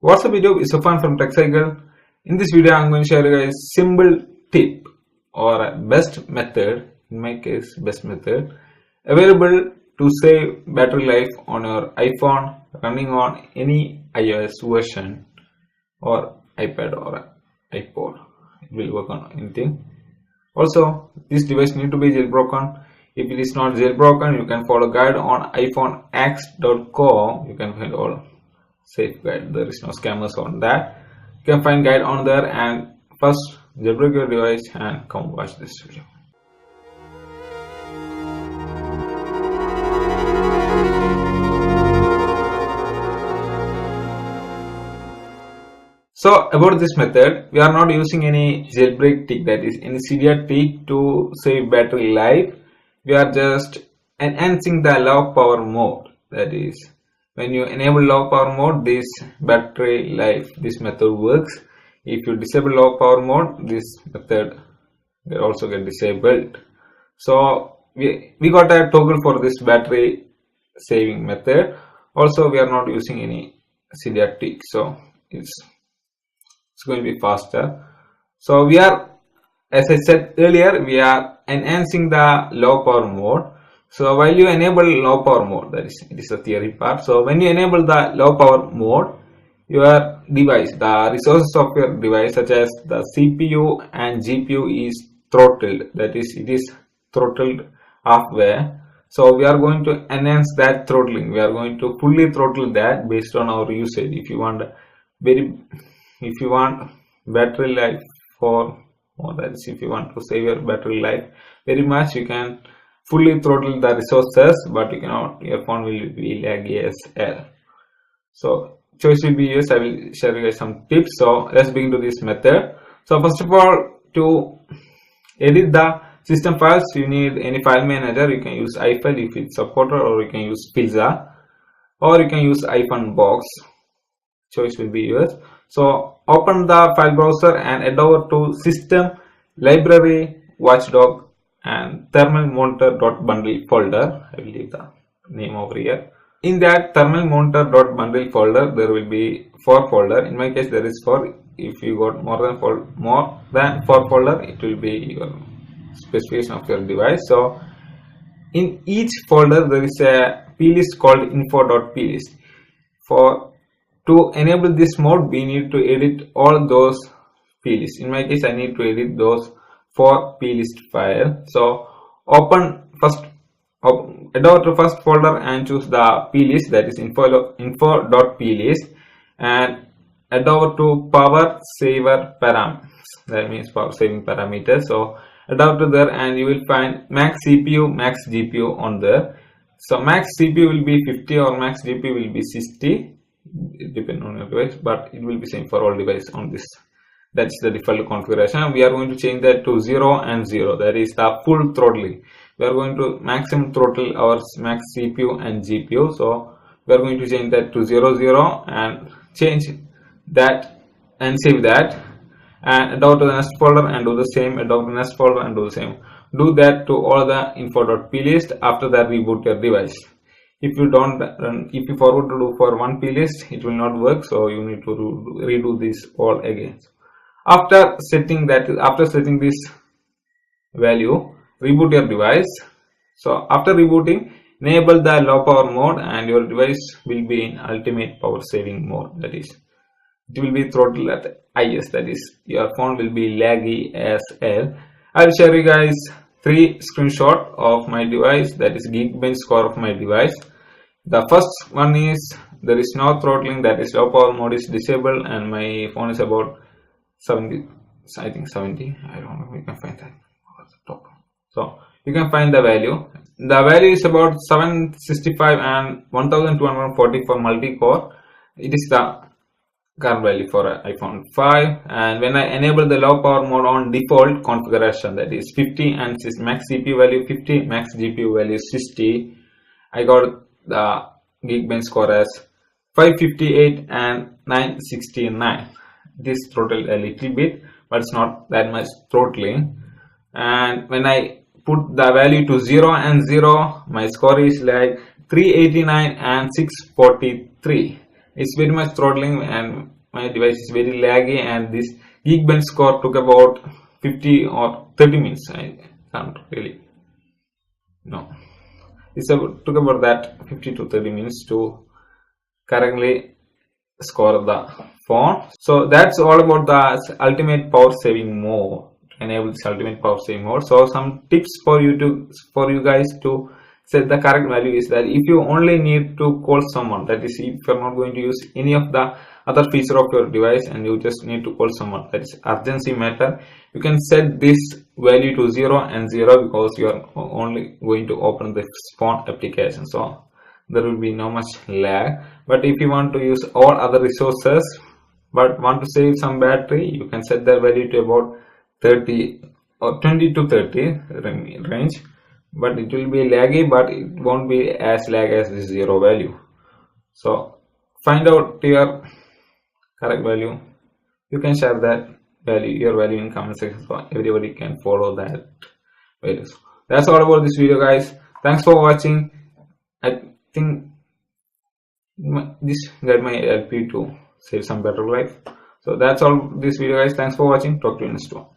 What's up video, it's Sufan from TechCycle. In this video I'm going to share you guys simple tip or a best method, in my case best method, available to save battery life on your iPhone running on any iOS version or iPad or iPod. It will work on anything. Also, this device need to be jailbroken. If it is not jailbroken, you can follow guide on iPhonex.com. You can find all safe guide. There is no scammers on that. You can find guide on there, and first jailbreak your device and come watch this video. So about this method, we are not using any jailbreak tick, that is any serial tick to save battery life. We are just enhancing the low power mode, that is when you enable low power mode, this battery life, this method works. If you disable low power mode, this method will also get disabled. So we got a toggle for this battery saving method. Also we are not using any serial tick, so it's going to be faster. So we are, as I said earlier, we are enhancing the low power mode. So while you enable low power mode, that is, it is the theory part. So when you enable the low power mode, your device, the resources of your device such as the CPU and GPU is throttled, that is, it is throttled halfway. So we are going to enhance that throttling. We are going to fully throttle that based on our usage. If you want battery life for, or that is, if you want to save your battery life very much, you can fully throttle the resources, but you cannot, your phone will be laggy as hell. So choice will be yours. I will share you guys some tips. So let's begin to this method. So first of all, to edit the system files, you need any file manager. You can use iFile if it's supported, or you can use Pizza, or you can use iPhone box. Choice will be yours. So open the file browser and head over to System, Library, Watchdog, and thermal monitor.bundle folder. I will leave the name over here. In that thermal monitor.bundle folder, there will be 4 folder. In my case, there is 4. If you got more than 4 folder, it will be your specification of your device. So in each folder, there is a plist called info.plist. To enable this mode, we need to edit all those playlists. In my case, I need to edit those 4 plist file. So head over to first folder and choose the plist, that is info.plist, and head over to power saver params, that means power saving parameters. So head over to there and you will find max CPU, max GPU on there. So max CPU will be 50 or max GPU will be 60. It depends on your device, but it will be same for all devices on this. That's the default configuration. We are going to change that to 0 and 0, that is the full throttling. We are going to maximum throttle our max CPU and GPU. So we are going to change that to 0 0 and change that and save that, and head out to the next folder and do the same, head out to the next folder and do the same. Do that to all the info.plist. After that, reboot your device. If you don't run, if you forward to do for one plist, it will not work. So you need to redo this all again. After setting this value, reboot your device. So after rebooting, enable the low power mode and your device will be in ultimate power saving mode. That is, it will be throttled at highest. That is, your phone will be laggy as hell. I will share you guys 3 screenshots of my device, that is Geekbench score of my device. The first one is there is no throttling, that is low power mode is disabled, and my phone is about 70, I think 70. I don't know. We can find that at the top. So you can find the value. The value is about 765 and 1240 for multi-core. It is the current value for iPhone 5. And when I enable the low power mode on default configuration, that is 50 and max CPU value 50, max GPU value 60, I got the Geekbench score as 558 and 969. This throttled a little bit, but it's not that much throttling. And when I put the value to 0 and 0, my score is like 389 and 643. it's very much throttling and my device is very laggy, and this Geekbench score took about 50 or 30 minutes. I can't really no. Took about that 50 to 30 minutes to correctly score the phone. So that's all about the ultimate power saving mode. Enable this ultimate power saving mode. So some tips for you guys to set the correct value is that if you only need to call someone, that is if you're not going to use any of the other feature of your device and you just need to call someone, that is urgency matter, you can set this value to 0 and 0 because you are only going to open the phone application, so there will be no much lag. But if you want to use all other resources but want to save some battery, you can set the value to about 30 or 20 to 30 range, but it will be laggy, but it won't be as lag as the 0 value. So find out your correct value. You can share that value, your value, in comment section so everybody can follow that values. That's all about this video, guys. Thanks for watching. I think this guide might help you to save some better life. So that's all this video, guys. Thanks for watching. Talk to you next one.